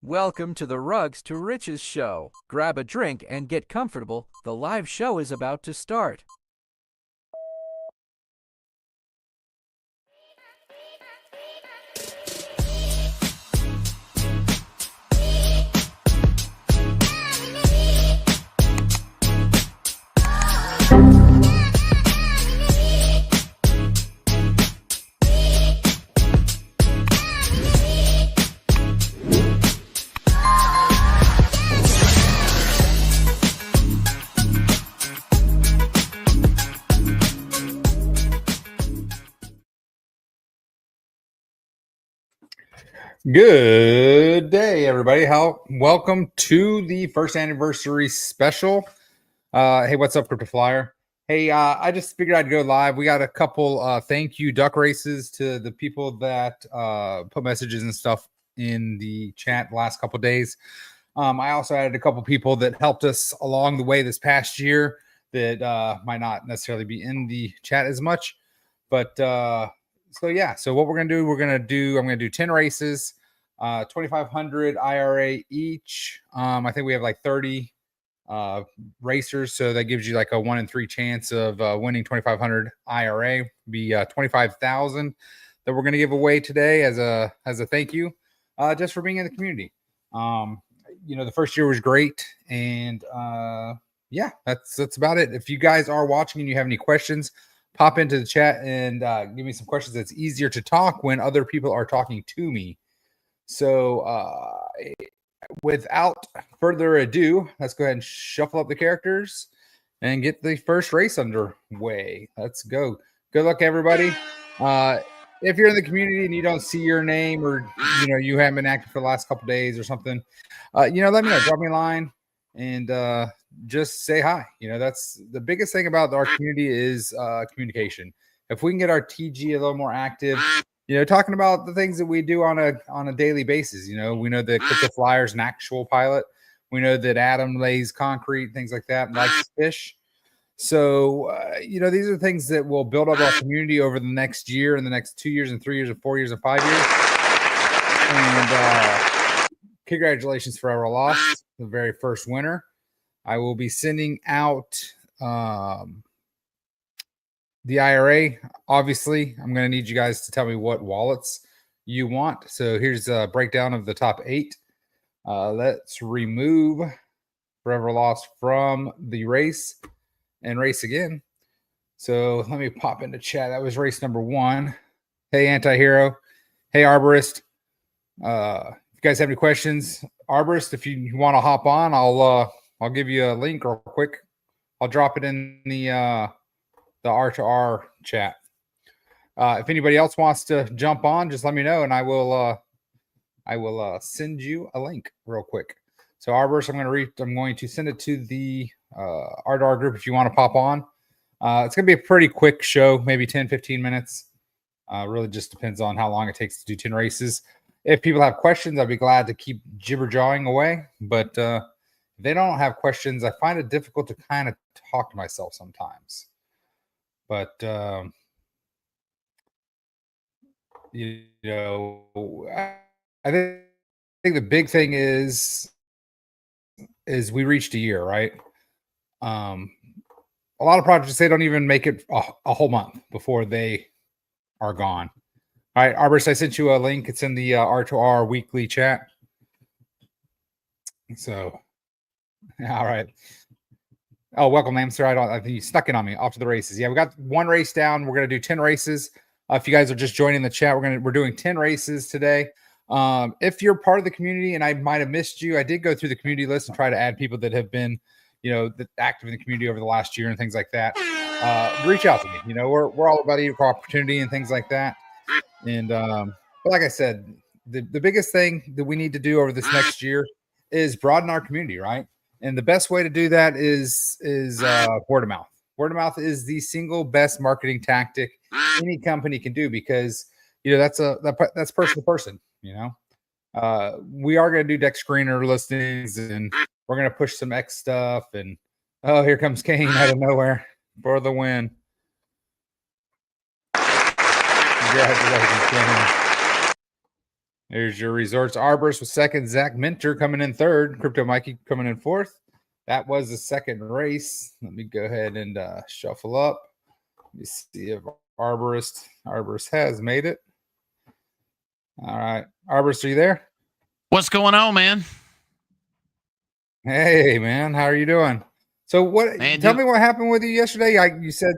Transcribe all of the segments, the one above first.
Welcome to the Rugs to Riches show. Grab a drink and get comfortable. The live show is about to start. Good day, everybody. Welcome to the first anniversary special. Hey, what's up, Crypto Flyer? Hey, I just figured I'd go live. We got a couple thank you duck races to the people that put messages and stuff in the chat the last couple days. I also added a couple people that helped us along the way this past year that might not necessarily be in the chat as much, but so yeah. So what we're gonna do, I'm gonna do 10 races, 2,500 IRA each. I think we have like 30 racers, so that gives you like a 1 in 3 chance of winning 2,500 IRA. Be 25,000 that we're gonna give away today as a thank you, just for being in the community. The first year was great, and yeah, that's about it. If you guys are watching and you have any questions, pop into the chat and give me some questions. It's easier to talk when other people are talking to me. So without further ado, let's go ahead and shuffle up the characters and get the first race underway. Let's go. Good luck, everybody. If you're in the community and you don't see your name, or you haven't been active for the last couple days or something, let me know. Drop me a line and just say hi. That's the biggest thing about our community is communication. If we can get our TG a little more active, talking about the things that we do on a daily basis. We know that Crypto Flyer is an actual pilot. We know that Adam lays concrete, things like that, and likes fish. So, these are things that will build up our community over the next year, and the next 2 years, and 3 years, and 4 years, and 5 years. And congratulations, Forever Lost, the very first winner. I will be sending out the IRA. Obviously, I'm going to need you guys to tell me what wallets you want. So here's a breakdown of the top 8. Let's remove Forever Lost from the race and race again. So let me pop into chat. That was race number 1. Hey, Antihero. Hey, Arborist. If you guys have any questions, Arborist, if you want to hop on, I'll give you a link real quick. I'll drop it in the R2R chat. If anybody else wants to jump on, just let me know, and I will send you a link real quick. So Arborist, I'm going to send it to the R2R group if you want to pop on. It's going to be a pretty quick show, maybe 10-15 minutes. Really just depends on how long it takes to do 10 races. If people have questions, I'd be glad to keep jibber-jawing away. But if they don't have questions, I find it difficult to kind of talk to myself sometimes. But, I think the big thing is we reached a year, right? A lot of projects, they don't even make it a whole month before they are gone. All right, Arborist, I sent you a link. It's in the R2R weekly chat. So, all right. Oh, welcome, Amster. I think you stuck it on me. Off to the races. Yeah, we got 1 race down. We're gonna do 10 races. If you guys are just joining the chat, we're doing 10 races today. If you're part of the community and I might have missed you, I did go through the community list and try to add people that have been, active in the community over the last year and things like that. Reach out to me. We're all about equal opportunity and things like that. And but like I said, the biggest thing that we need to do over this next year is broaden our community, right? And the best way to do that is word of mouth. Word of mouth is the single best marketing tactic any company can do, because that's person to person. We are going to do Dex Screener listings, and we're going to push some X stuff. And oh, here comes Kane out of nowhere for the win. Congratulations, Kane. There's your Resorts Arborist with second. Zach Minter coming in third. Crypto Mikey coming in fourth. That was the second race. Let me go ahead and shuffle up. Let me see if Arborist has made it. All right. Arborist, are you there? What's going on, man? Hey, man. How are you doing? So what? Man, tell me what happened with you yesterday. You said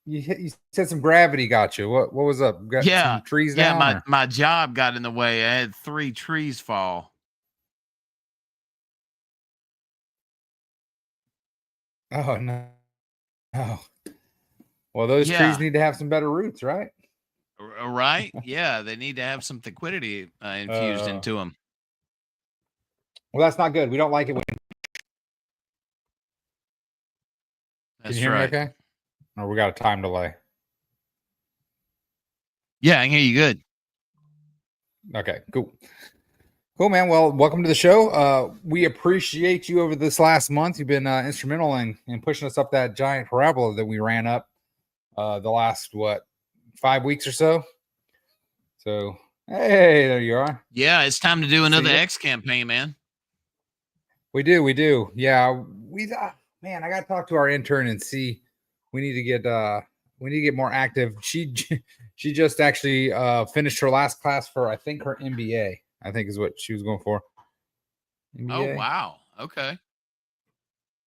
you said some gravity got you. What was up? Got some trees down? Yeah, my job got in the way. I had 3 trees fall. Oh no. Oh. Well, those trees need to have some better roots, right? Right? Yeah, they need to have some liquidity infused into them. Well, that's not good. We don't like it when. That's Can you hear right. me okay? Or we got a time delay? Yeah, I can hear you good. Okay, cool. Cool, man. Well, welcome to the show. We appreciate you over this last month. You've been instrumental in pushing us up that giant parabola that we ran up the last, 5 weeks or so? So, hey, there you are. Yeah, it's time to do another X campaign, man. We do. Yeah, man, I got to talk to our intern and see. We need to get more active. She just actually finished her last class for, I think, her MBA. I think is what she was going for. MBA? Oh wow. Okay.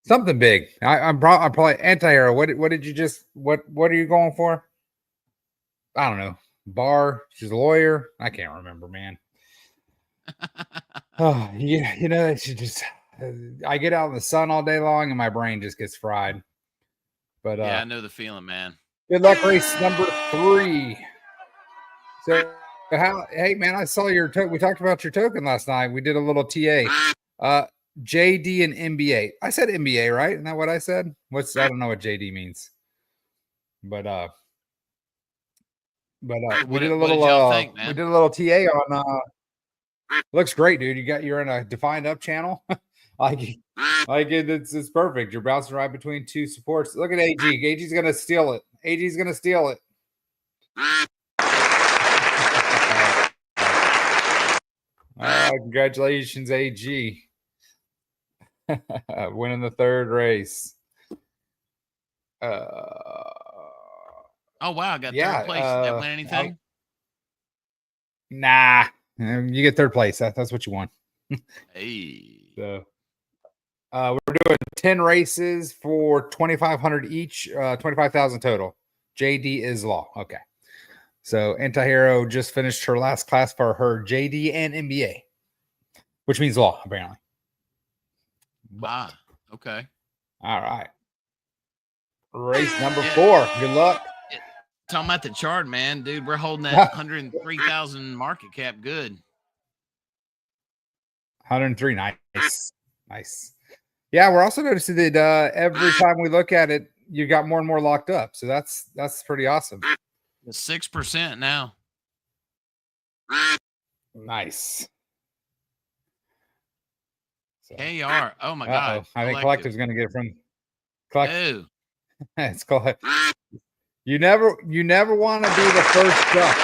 Something big. I'm probably anti-hero. What did you just what are you going for? I don't know. Bar. She's a lawyer. I can't remember, man. Oh, yeah, she just. I get out in the sun all day long and my brain just gets fried. But yeah, I know the feeling, man. Good luck, race number 3. So hey man, I saw your token. We talked about your token last night. We did a little TA. JD and MBA. I said MBA, right? Isn't that what I said? I don't know what JD means. But we did a little we did a little TA on looks great, dude. You're in a defined up channel. It's perfect. You're bouncing right between 2 supports. Look at AG. AG's gonna steal it. AG's gonna steal it. Congratulations, AG. Winning the 3rd race. Oh wow, got 3rd place. Did that win anything? Nah. You get 3rd place. That's what you want. Hey. So we're doing 10 races for 2,500 each, 25,000 total. JD is law. Okay. So Antihero just finished her last class for her JD and MBA, which means law, apparently. Okay. All right. Race number 4. Good luck. Talking about the chart, man, dude. We're holding that 103,000 market cap good. 103. Nice. Yeah, we're also noticing that every time we look at it, you got more and more locked up. So that's pretty awesome. 6% now. Nice. So. KR. Oh my God. I think Collective's going to get it from Collective. It's called. You never want to be the first up.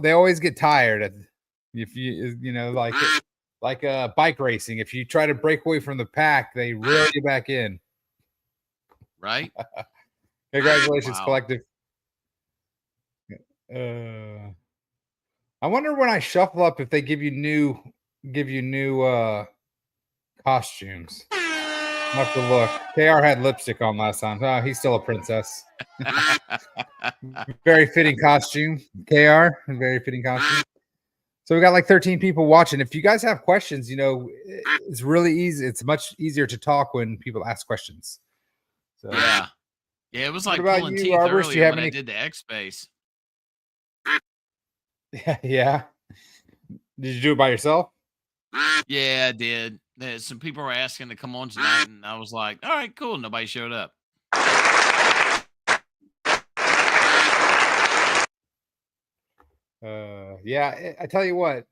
They always get tired if like bike racing. If you try to break away from the pack, they reel you back in. Right. Congratulations, Collective. I wonder when I shuffle up if they give you new costumes. I'll have to look. KR had lipstick on last time. Oh, he's still a princess. Very fitting costume. KR, very fitting costume. So we got like 13 people watching. If you guys have questions, it's really easy. It's much easier to talk when people ask questions. So yeah, it was like pulling teeth earlier when I did the X Space. Yeah. Did you do it by yourself? Yeah, I did. Some people were asking to come on tonight, and I was like, all right, cool. Nobody showed up. Yeah, I tell you what,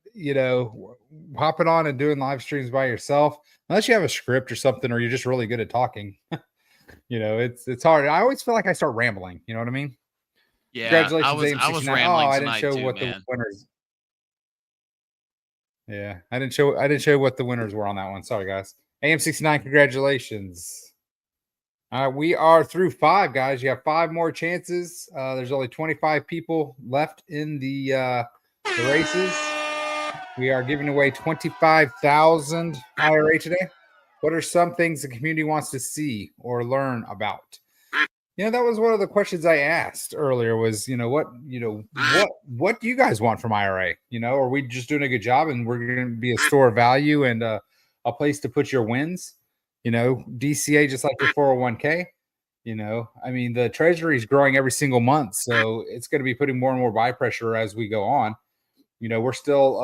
hopping on and doing live streams by yourself, unless you have a script or something, or you're just really good at talking, it's hard. I always feel like I start rambling. You know what I mean? Yeah, Congratulations, I was rambling tonight, I didn't show too, what man. the winners. Yeah, I didn't show what the winners were on that one. Sorry, guys. AM69, congratulations. We are through 5, guys. You have 5 more chances. There's only 25 people left in the races. We are giving away 25,000 IRA today. What are some things the community wants to see or learn about? That was one of the questions I asked earlier was, what do you guys want from IRA? Are we just doing a good job and we're going to be a store of value and a place to put your wins? DCA just like your 401k. I mean, the treasury is growing every single month, so it's going to be putting more and more buy pressure as we go on. We're still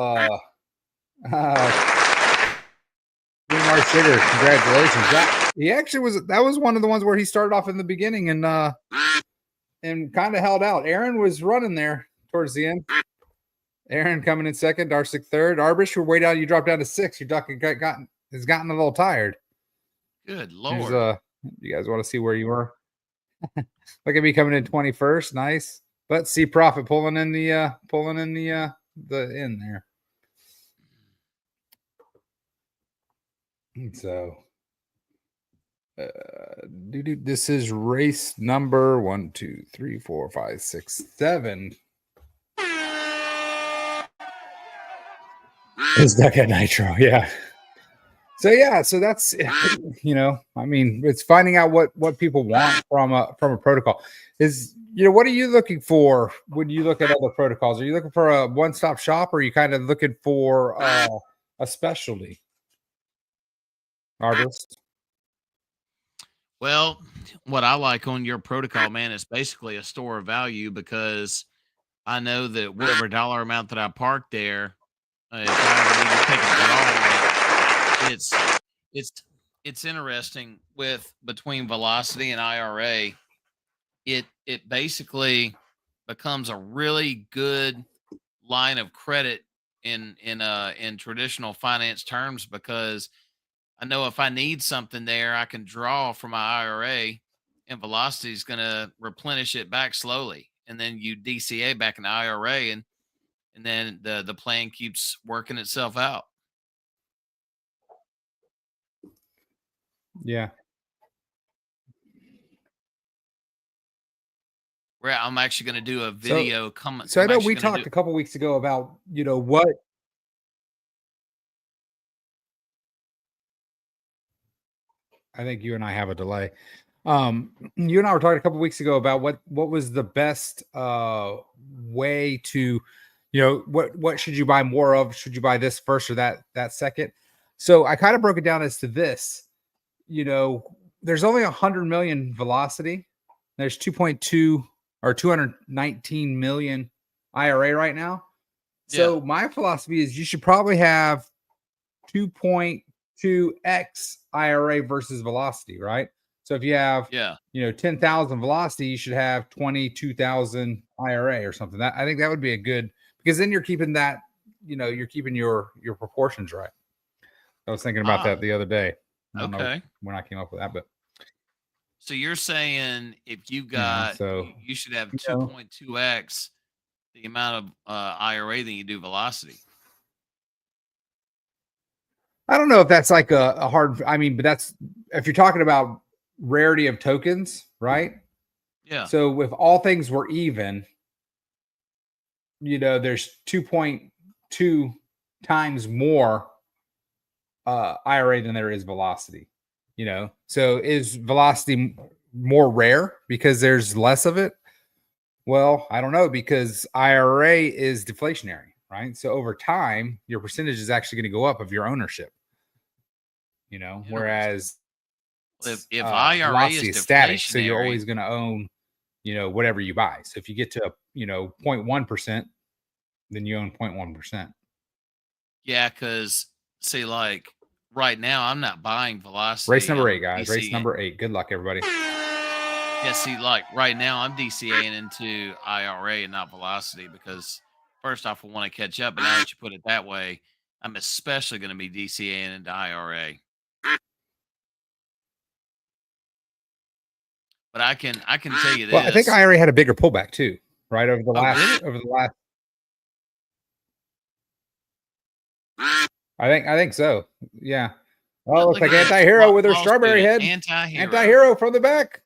Mark Sugar, congratulations. That was one of the ones where he started off in the beginning and kind of held out. Aaron was running there towards the end. Aaron coming in second, Darcyk third. Arbish, we're way down. You dropped down to 6. Your duck has gotten a little tired. Good Lord. You guys want to see where you were? Look at me coming in 21st. Nice. But see Profit pulling in the end there. So this is race number 1, 2, 3, 4, 5, 6, 7. It's Duck at Nitro, yeah. So that's I mean, it's finding out what people want from a protocol. Is what are you looking for when you look at other protocols? Are you looking for a one-stop shop, or are you kind of looking for a specialty? Artist. Well, what I like on your protocol, man, is basically a store of value because I know that whatever dollar amount that I park there, if I ever need to take a draw, it's interesting with between Velocity and IRA. It basically becomes a really good line of credit in traditional finance terms because I know if I need something there, I can draw from my IRA and Velocity is going to replenish it back slowly. And then you DCA back in the IRA and then the plan keeps working itself out. Yeah. Where I'm actually going to do a video. So I know we talked a couple weeks ago about, what. I think you and I have a delay. You and I were talking a couple weeks ago about what was the best way to, what should you buy more of? Should you buy this first or that second? So I kind of broke it down as to this. There's only 100 million Velocity. There's 2.2 or 219 million IRA right now. So my philosophy is you should probably have 2.2x IRA versus Velocity, right? So if you have 10,000 Velocity, you should have 22,000 IRA or something. I think that would be a good, because then you're keeping that, you're keeping your proportions right. I was thinking about that the other day. I don't know when I came up with that, but so you're saying if you got you should have 2.2x the amount of IRA than you do Velocity. I don't know if that's like a hard, but that's if you're talking about rarity of tokens, right? Yeah. So if all things were even, there's 2.2 times more IRA than there is Velocity. So is Velocity more rare because there's less of it? Well, I don't know, because IRA is deflationary, right? So over time, your percentage is actually going to go up of your ownership. Whereas if IRA is static, so you're always going to own, whatever you buy. So if you get to 0.1%, then you own 0.1%. Yeah, because see, like right now, I'm not buying Velocity. Race number 8, guys. Race number 8. Good luck, everybody. Yeah, see, like right now, I'm DCAing into IRA and not Velocity because first off, I want to catch up. But now that you put it that way, I'm especially going to be DCAing into IRA. But I can tell you this. Well, I think IRA had a bigger pullback too, right? Over the last. I think so. Yeah. Oh, Look looks like at this. Anti-Hero with her Ball strawberry student, head. Anti-hero. Anti-Hero from the back.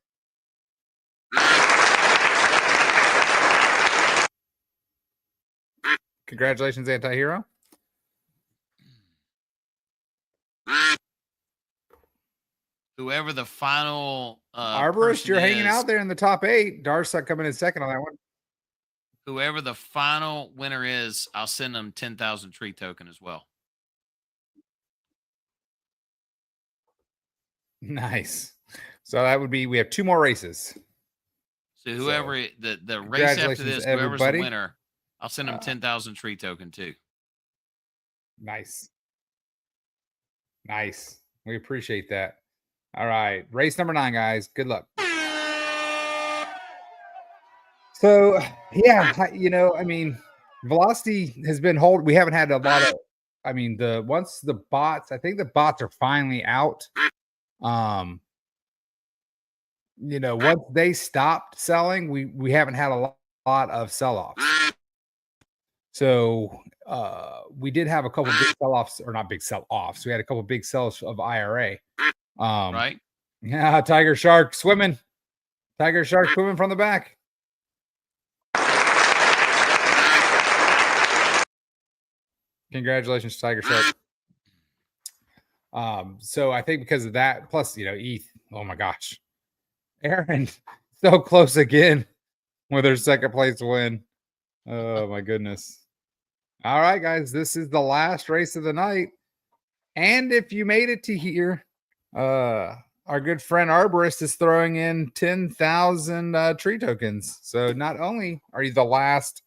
Congratulations, Anti-Hero. Whoever the final Arborist, person you're hanging is, out there in the top 8. Darsuck coming in second on that one. whoever the final winner is, I'll send them 10,000 tree token as well. Nice. So that would be, we have 2 more races. So whoever the race after this, whoever's the everybody. winner, I'll send them 10,000 tree token too. Nice. Nice. We appreciate that. All right. Race number 9, guys. Good luck. So, yeah, I mean, velocity has been we haven't had a lot of, I mean, once the bots, I think the bots are finally out. Once they stopped selling, we haven't had a lot of sell-offs. So we did have a couple big sell-offs, or not big sell-offs. We had a couple big sells of IRA. Right? Yeah, Tiger Shark swimming. Tiger Shark swimming from the back. Congratulations, Tiger Shark. So I think because of that, plus ETH. Oh my gosh, Aaron so close again with her second place win. Oh my goodness. All right, guys, this is the last race of the night. And if you made it to here, our good friend Arborist is throwing in 10,000 tree tokens. So not only are you the last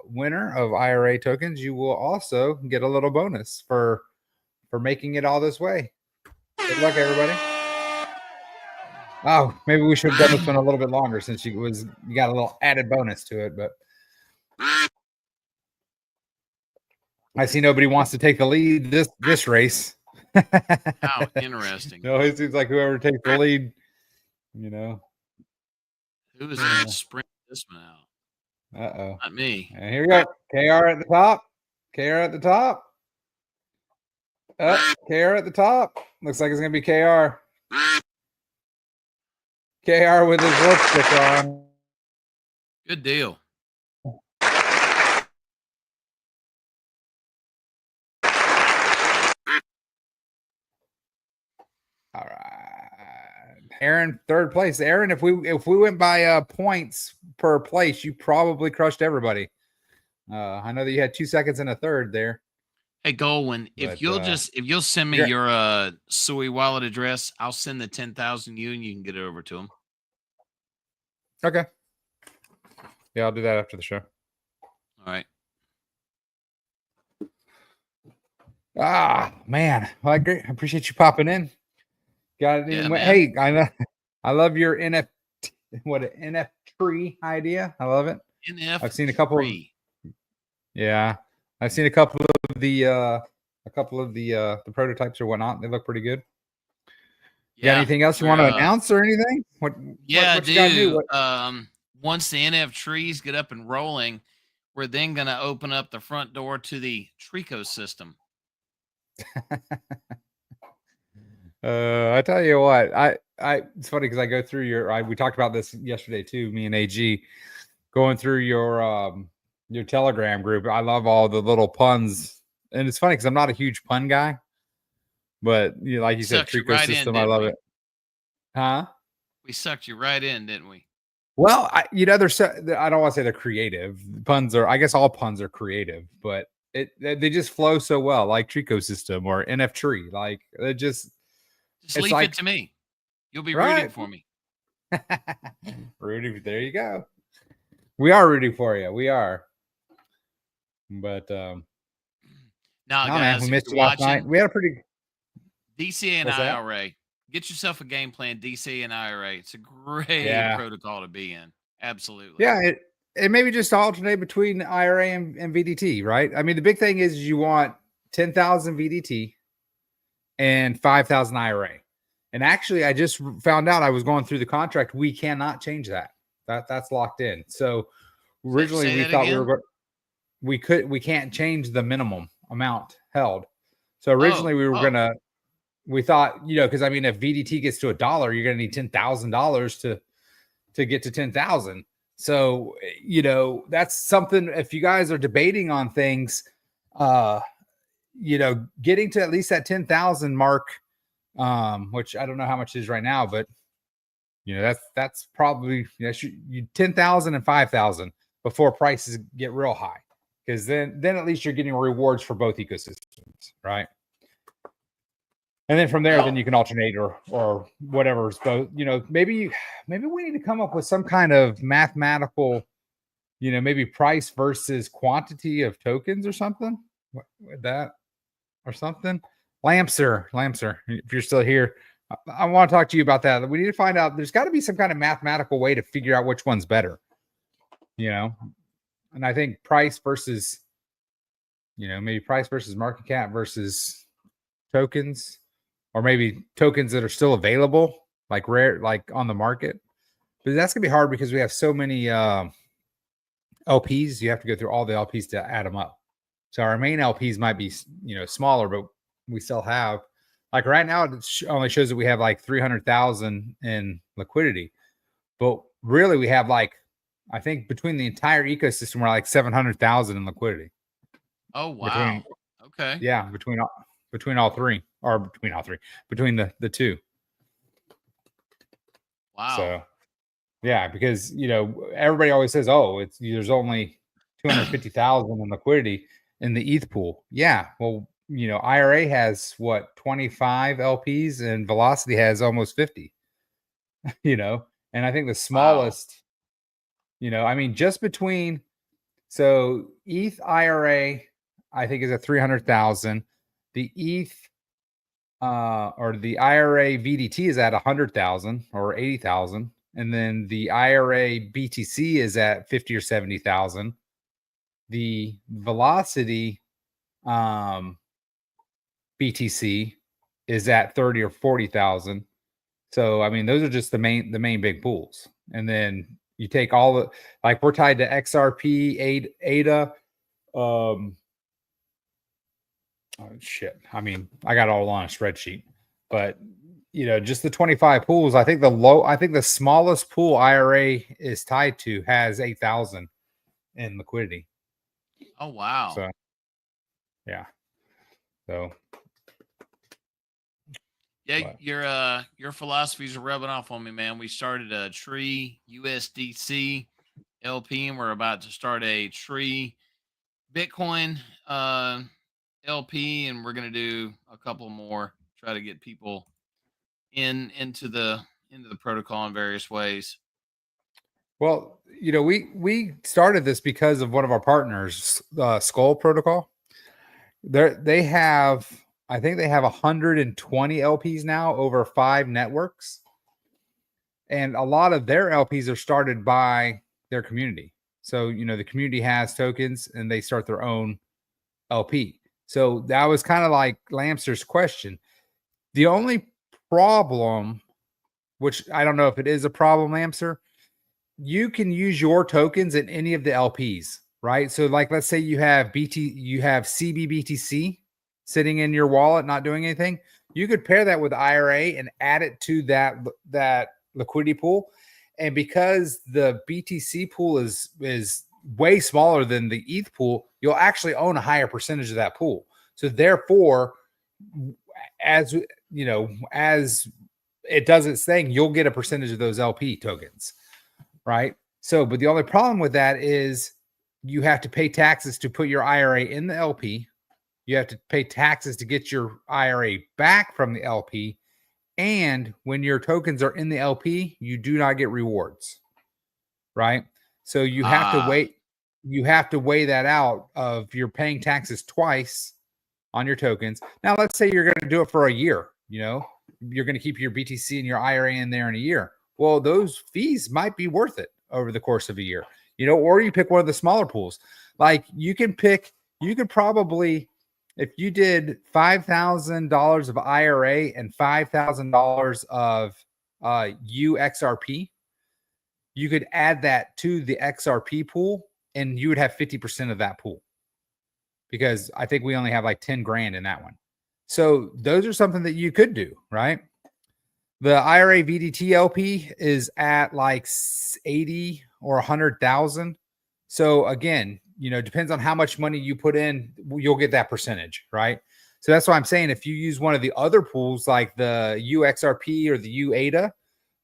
winner of IRA tokens, you will also get a little bonus for making it all this way. Good luck, everybody. Oh, maybe we should have done this one a little bit longer since you got a little added bonus to it, but I see nobody wants to take the lead this race. How interesting. No, it seems like whoever takes the lead, Who is going to sprint this one out? Uh-oh. Not me. And here we go. KR at the top. KR at the top. KR at the top. Looks like it's going to be KR. KR with his lipstick on. Good deal. All right. Aaron, third place. Aaron, if we went by points per place, you probably crushed everybody. I know that you had 2 seconds and a third there. Hey Goldwyn, if you'll send me your Sui wallet address, I'll send the 10,000 you and you can get it over to them. Okay. Yeah, I'll do that after the show. All right. Ah, man. Well, great. I appreciate you popping in. Got it. Yeah, hey, I love your NFT. What an NF tree idea. I love it. I've seen a couple. Yeah, I've seen a couple of the prototypes or whatnot. They look pretty good. Yeah. You got anything else you want to announce or anything? What you do. Once the NF trees get up and rolling, we're then going to open up the front door to the Trico system. I tell you what, it's funny because I go through we talked about this yesterday too, me and AG, going through your Telegram group. I love all the little puns, and it's funny because I'm not a huge pun guy, but like you said, Trico system, I love it. Huh? We sucked you right in, didn't we? Well, I don't want to say they're creative. Puns are, I guess all puns are creative, but they just flow so well, like Trico system or NF tree. Like it just leave it to me. You'll be rooting for me. Rooting, there you go. We are rooting for you. We are. But now, guys, man, we missed you last night. We had a pretty DCA and IRA. Get yourself a game plan, DCA and IRA. It's a great protocol to be in. Absolutely. Yeah, it maybe just alternate between IRA and VDT, right? I mean, the big thing is you want 10,000 VDT and 5,000 IRA. And actually, I just found out, I was going through the contract. We cannot change that. That's locked in. So originally we thought we can't change the minimum amount held. So originally we thought, because I mean, if VDT gets to $1, you're going to need $10,000 to get to 10,000. So, that's something, if you guys are debating on things, getting to at least that 10,000 mark, which I don't know how much it is right now, but that's probably 10,000 and 5,000 before prices get real high. Because then at least you're getting rewards for both ecosystems, right? And then from there, then you can alternate or whatever. So, maybe we need to come up with some kind of mathematical, maybe price versus quantity of tokens or something with that or something. Lamser, if you're still here, I want to talk to you about that. We need to find out. There's got to be some kind of mathematical way to figure out which one's better, and I think price versus, maybe price versus market cap versus tokens, or maybe tokens that are still available, like rare, like on the market. But that's gonna be hard because we have so many LPs. You have to go through all the LPs to add them up. So our main LPs might be, smaller, but we still have, like right now, it only shows that we have like 300,000 in liquidity. But really, we have like, I think between the entire ecosystem, we're like 700,000 in liquidity. Oh, wow. Okay. Yeah, between all three, or between the two. Wow. So, yeah, because everybody always says, "Oh, there's only 250,000 in liquidity in the ETH pool." Yeah, well, IRA has what, 25 LPs, and Velocity has almost 50. And I think the smallest, I mean, just between, so ETH IRA, I think is at 300,000. The ETH or the IRA VDT is at 100,000 or 80,000. And then the IRA BTC is at 50 or 70,000. The Velocity BTC is at 30 or 40,000. So, I mean, those are just the main big pools. And then you take all the, like, we're tied to XRP, ADA. Oh shit. I mean, I got it all on a spreadsheet, but just the 25 pools. I think the smallest pool IRA is tied to has 8,000 in liquidity. Oh, wow. So, yeah. So, yeah, your philosophies are rubbing off on me, man. We started a Tree USDC LP, and we're about to start a Tree Bitcoin LP, and we're going to do a couple more, try to get people into the protocol in various ways. Well, we started this because of one of our partners, Skull Protocol. They have, I think they have 120 LPs now over 5 networks. And a lot of their LPs are started by their community. So, the community has tokens and they start their own LP. So that was kind of like Lamster's question. The only problem, which I don't know if it is a problem, Lamster, you can use your tokens in any of the LPs, right? So, like, let's say you have CBBTC sitting in your wallet, not doing anything. You could pair that with IRA and add it to that liquidity pool. And because the BTC pool is way smaller than the ETH pool, you'll actually own a higher percentage of that pool. So therefore, as it does its thing, you'll get a percentage of those LP tokens, right? So, but the only problem with that is you have to pay taxes to put your IRA in the LP. You have to pay taxes to get your IRA back from the LP. And when your tokens are in the LP, you do not get rewards, right? So you have to wait. You have to weigh that out of you're paying taxes twice on your tokens. Now, let's say you're going to do it for a year. You're going to keep your BTC and your IRA in there in a year. Well, those fees might be worth it over the course of a year, or you pick one of the smaller pools. Like you could probably, if you did $5,000 of IRA and $5,000 of UXRP, you could add that to the XRP pool and you would have 50% of that pool because I think we only have like 10 grand in that one. So those are something that you could do, right? The IRA VDT LP is at like 80 or 100,000. So again, depends on how much money you put in, you'll get that percentage, right? So that's why I'm saying if you use one of the other pools like the UXRP or the UADA,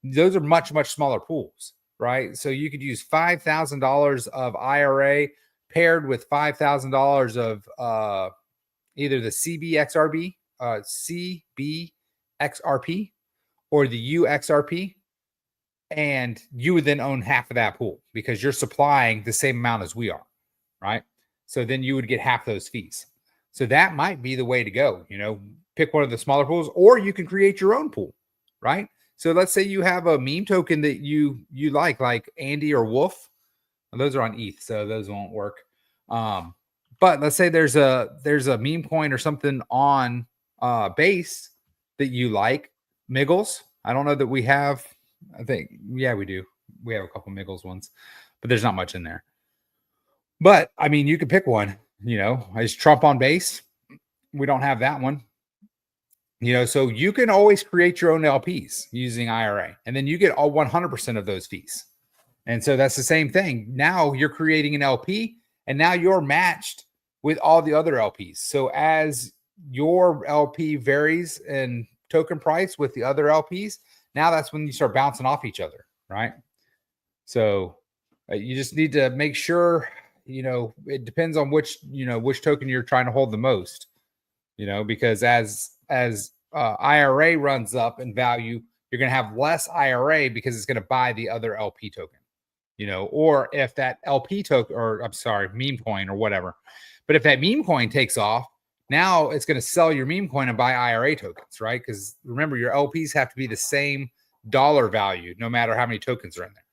those are much, much smaller pools, right? So you could use $5,000 of IRA paired with $5,000 of either the CBXRB, CBXRP, or the UXRP, and you would then own half of that pool because you're supplying the same amount as we are, right? So then you would get half those fees. So that might be the way to go. Pick one of the smaller pools, or you can create your own pool, right? So let's say you have a meme token that you like Andy or Wolf. Those are on ETH, so those won't work. But let's say there's a meme coin or something on Base that you like. Miggles. I don't know that we have. I think, yeah, we do. We have a couple Miggles ones, but there's not much in there. But I mean, you could pick one. Is Trump on Base? We don't have that one. So you can always create your own LPs using IRA, and then you get all 100% of those fees. And so that's the same thing. Now you're creating an LP, and now you're matched with all the other LPs. So as your LP varies in token price with the other LPs, now that's when you start bouncing off each other, right? So you just need to make sure, it depends on which token you're trying to hold the most, because as IRA runs up in value, you're going to have less IRA because it's going to buy the other LP token, or if that LP token, or I'm sorry, meme coin or whatever. But if that meme coin takes off, now it's going to sell your meme coin and buy IRA tokens, right? Because remember, your LPs have to be the same dollar value, no matter how many tokens are in there.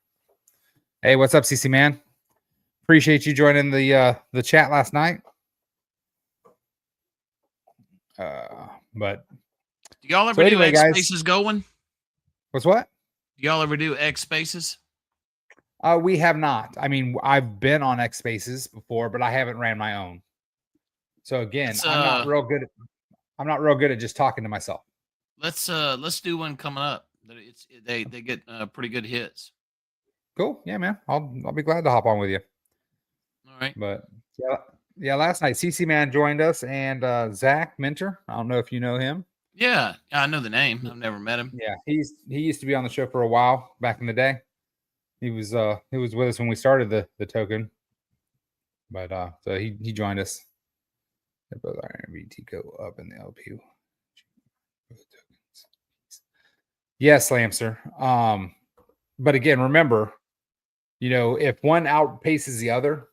Hey, what's up, CC man? Appreciate you joining the chat last night. But do y'all ever do X Spaces going? What's what? Do y'all ever do X Spaces? We have not. I mean, I've been on X Spaces before, but I haven't ran my own. So again, I'm not real good at just talking to myself. Let's do one coming up. They get pretty good hits. Cool. Yeah, man. I'll be glad to hop on with you. All right. But yeah, last night CC man joined us, and Zach Minter. I don't know if you know him. Yeah, I know the name. I've never met him. Yeah, he used to be on the show for a while back in the day. He was with us when we started the token. But so he joined us. Both IRVT go up in the LP. Yes, Lamser. But again, remember, if one outpaces the other,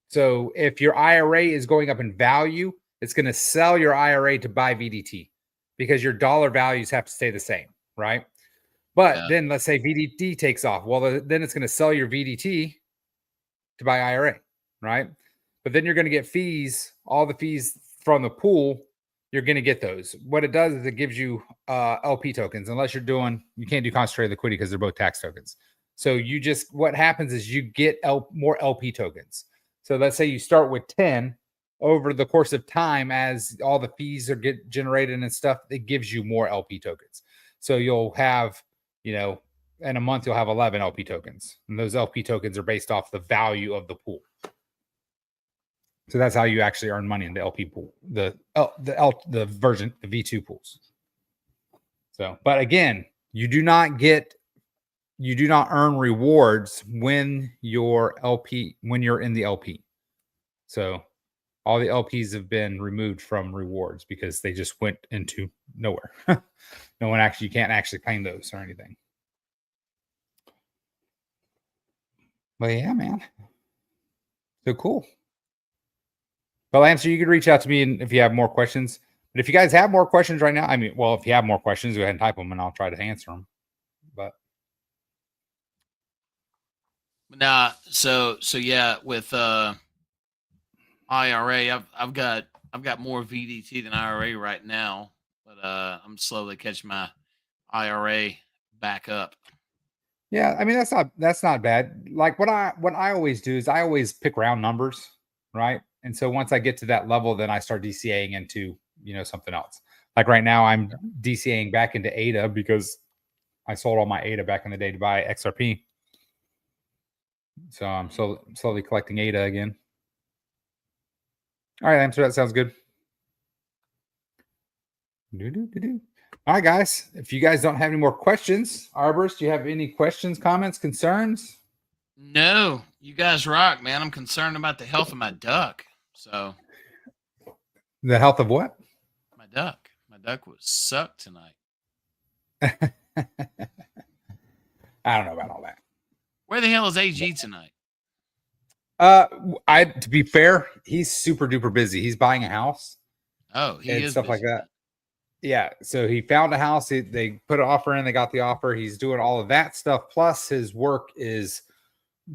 so if your IRA is going up in value, it's going to sell your IRA to buy VDT because your dollar values have to stay the same, right? But then let's say VDT takes off. Well, then it's going to sell your VDT to buy IRA, right? But then you're going to get fees, all the fees from the pool. You're going to get those. What it does is it gives you LP tokens, unless you can't do concentrated liquidity because they're both tax tokens. So what happens is you get more LP tokens. So let's say you start with 10 over the course of time, as all the fees get generated and stuff, it gives you more LP tokens. So you'll have, in a month, you'll have 11 LP tokens. And those LP tokens are based off the value of the pool. So that's how you actually earn money in the LP pool, the V2 pools. So, but again, you do not earn rewards when you're in the LP. So all the LPs have been removed from rewards because they just went into nowhere. You can't actually claim those or anything. But yeah, man. So cool. Well, Lamser, you could reach out to me if you have more questions. But if you guys have more questions right now, if you have more questions, go ahead and type them and I'll try to answer them. But nah, so yeah, with IRA, I've got more VDT than IRA right now, but I'm slowly catching my IRA back up. Yeah, that's not bad. Like what I always do is I always pick round numbers, right? And so once I get to that level, then I start DCAing into, something else. Like right now, I'm DCAing back into ADA because I sold all my ADA back in the day to buy XRP. So I'm slowly collecting ADA again. All right, so that sounds good. All right, guys. If you guys don't have any more questions, Arborist, do you have any questions, comments, concerns? No, you guys rock, man. I'm concerned about the health of my duck. So the health of what? My duck. My duck was sucked tonight. I don't know about all that. Where the hell is AG tonight? To be fair, he's super duper busy. He's buying a house. Oh, he and is stuff busy. like that. Yeah, so he found a house. They put an offer in. They got the offer. He's doing all of that stuff. Plus, his work is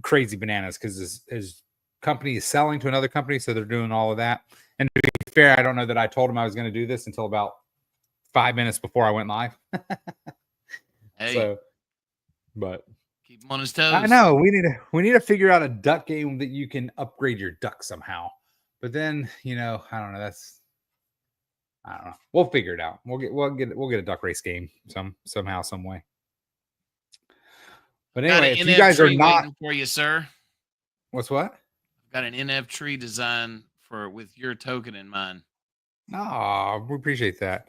crazy bananas because his company is selling to another company, so they're doing all of that. And to be fair, I don't know that I told him I was going to do this until about 5 minutes before I went live. Hey, so, but keep him on his toes. I know we need to figure out a duck game that you can upgrade your duck somehow. But then I don't know. I don't know. We'll figure it out. We'll get a duck race game somehow, some way. But anyway, if you guys are not for you, sir. What's what? I've got an NF tree design with your token in mind. Oh, we appreciate that.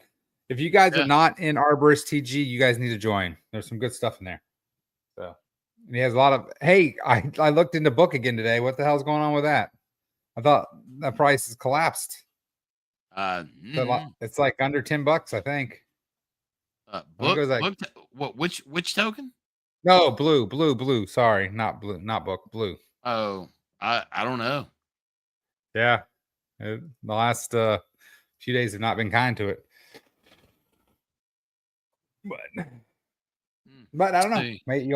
If you guys are not in Arborist TG, you guys need to join. There's some good stuff in there. So and he has a lot of. Hey, I looked into book again today. What the hell's going on with that? I thought that price has collapsed. It's like under $10, I think. Which token? No, blue. Sorry, not blue, not book, blue. Oh, I don't know. Yeah, the last few days have not been kind to it. But I don't know. Maybe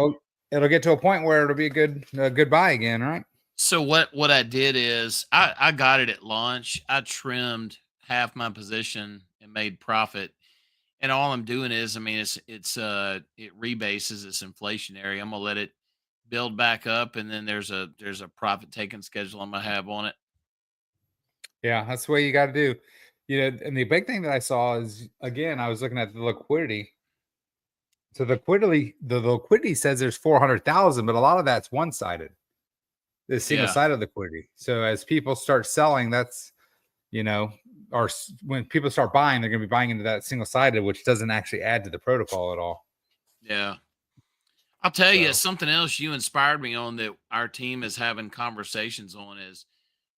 it'll get to a point where it'll be a good buy again, right? So what I did is I got it at launch. I trimmed half my position and made profit. And all I'm doing is, it rebases, it's inflationary. I'm gonna let it build back up, and then there's a profit taking schedule I'm gonna have on it. Yeah, that's the way you got to do. And the big thing that I saw is, again, I was looking at the liquidity. So the liquidity says there's 400,000, but a lot of that's one-sided. The single-sided liquidity. So as people start selling, that's or when people start buying, they're going to be buying into that single-sided, which doesn't actually add to the protocol at all. Yeah. I'll tell you something else you inspired me on that our team is having conversations on is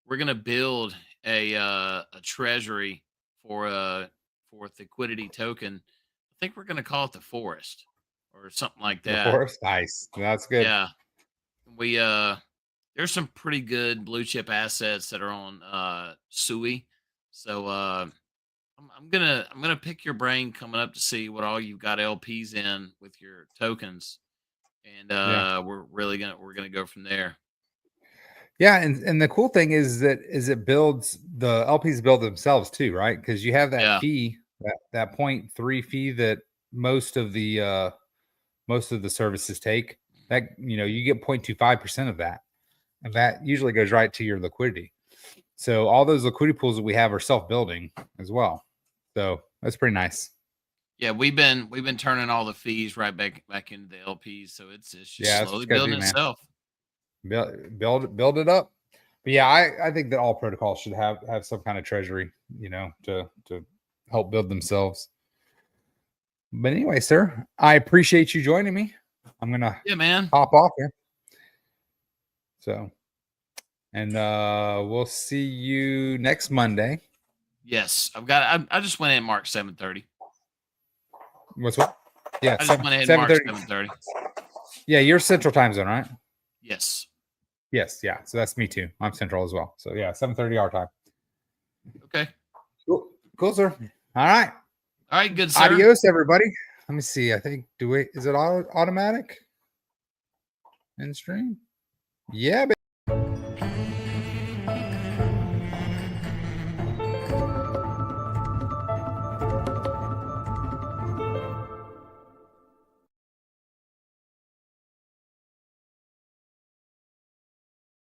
we're going to build a treasury for liquidity token. I think we're going to call it the Forest or something like that. The Forest, nice. That's good. Yeah. We there's some pretty good blue chip assets that are on SUI. So I'm gonna pick your brain coming up to see what all you've got LPs in with your tokens, and we're gonna go from there. Yeah, and the cool thing is that it builds the LPs build themselves too, right? Because you have that fee, that 0.3 fee that most of the services take. That you get 0.25% of that, and that usually goes right to your liquidity. So all those liquidity pools that we have are self-building as well. So that's pretty nice. Yeah, we've been turning all the fees right back into the LPs. So it's just slowly building itself. Build it up. But yeah, I think that all protocols should have some kind of treasury, to help build themselves. But anyway, sir, I appreciate you joining me. I'm gonna hop off here. So. And we'll see you next Monday. Yes, I just went in and marked 7:30. What's what? Yeah, I just went ahead and marked 7:30. Yeah, you're Central Time Zone, right? Yes. Yes, yeah. So that's me too. I'm Central as well. So yeah, 7:30 our time. Okay. Cool, sir. All right. All right, good sir. Adios, everybody. Let me see. I think is it automatic in stream? Yeah, baby.